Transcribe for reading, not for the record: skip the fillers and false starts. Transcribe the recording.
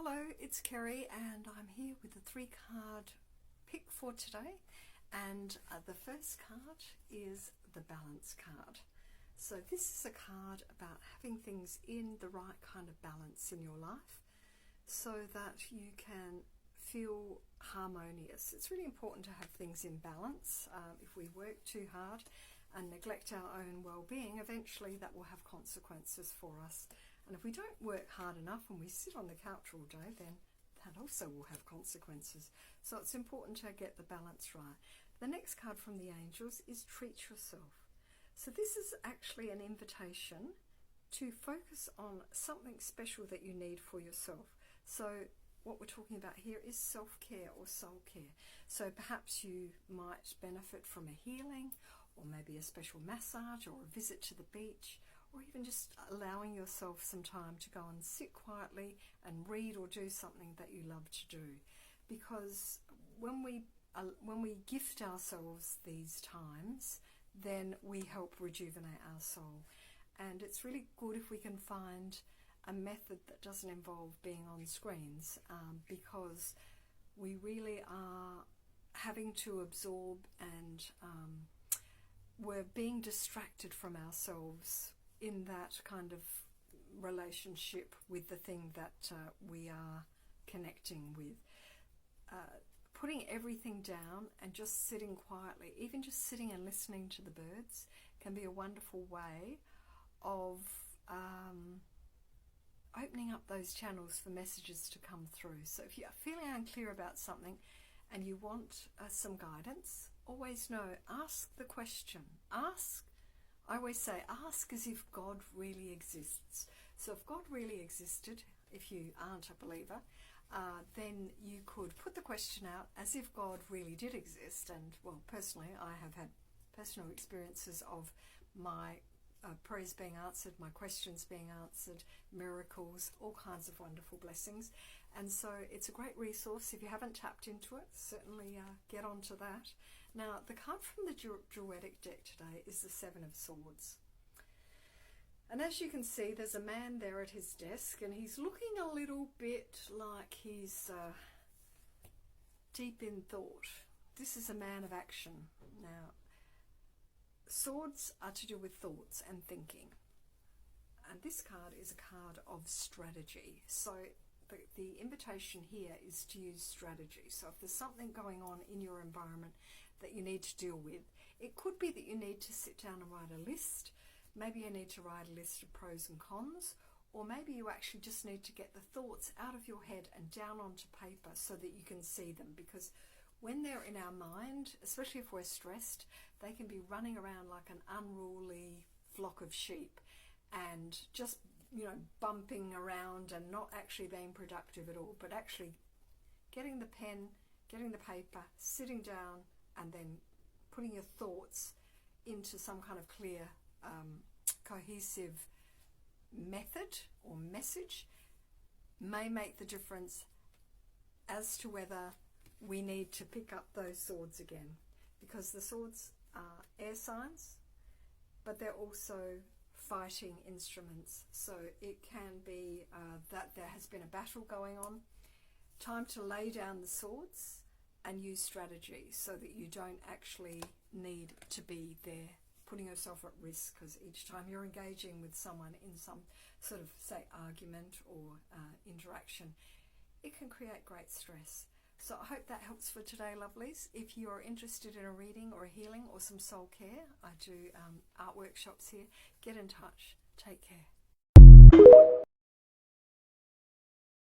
Hello, it's Kerry and I'm here with a 3-card pick for today, and the first card is the balance card. So this is a card about having things in the right kind of balance in your life so that you can feel harmonious. It's really important to have things in balance. If we work too hard and neglect our own well-being, eventually that will have consequences for us. And if we don't work hard enough and we sit on the couch all day, then that also will have consequences. So it's important to get the balance right. The next card from the angels is treat yourself. So this is actually an invitation to focus on something special that you need for yourself. So what we're talking about here is self-care or soul care. So perhaps you might benefit from a healing, or maybe a special massage, or a visit to the beach, or even just allowing yourself some time to go and sit quietly and read or do something that you love to do. Because when we gift ourselves these times, then we help rejuvenate our soul. And it's really good if we can find a method that doesn't involve being on screens, because we really are having to absorb and we're being distracted from ourselves in that kind of relationship with the thing that we are connecting with. Putting everything down and just sitting quietly, even just sitting and listening to the birds, can be a wonderful way of opening up those channels for messages to come through. So if you're feeling unclear about something and you want some guidance, always know, ask the question. I always say, ask as if God really exists. So if God really existed, if you aren't a believer, then you could put the question out as if God really did exist. And well, personally, I have had personal experiences of my prayers being answered, my questions being answered, miracles, all kinds of wonderful blessings. And so it's a great resource. If you haven't tapped into it, certainly get onto that. Now, the card from the Druidic deck today is the 7 of Swords. And as you can see, there's a man there at his desk, and he's looking a little bit like he's deep in thought. This is a man of action. Now, swords are to do with thoughts and thinking. And this card is a card of strategy. So the invitation here is to use strategy. So if there's something going on in your environment that you need to deal with, it could be that you need to sit down and write a list. Maybe you need to write a list of pros and cons, or maybe you actually just need to get the thoughts out of your head and down onto paper so that you can see them. Because when they're in our mind, especially if we're stressed, they can be running around like an unruly flock of sheep and just, bumping around and not actually being productive at all, but actually getting the pen, getting the paper, sitting down, and then putting your thoughts into some kind of clear, cohesive method or message may make the difference as to whether we need to pick up those swords again. Because the swords are air signs, but they're also fighting instruments. So it can be that there has been a battle going on. Time to lay down the swords and use strategy so that you don't actually need to be there putting yourself at risk, because each time you're engaging with someone in some sort of, say, argument or interaction, it can create great stress. So I hope that helps for today, lovelies. If you're interested in a reading or a healing or some soul care, I do art workshops here. Get in touch. Take care.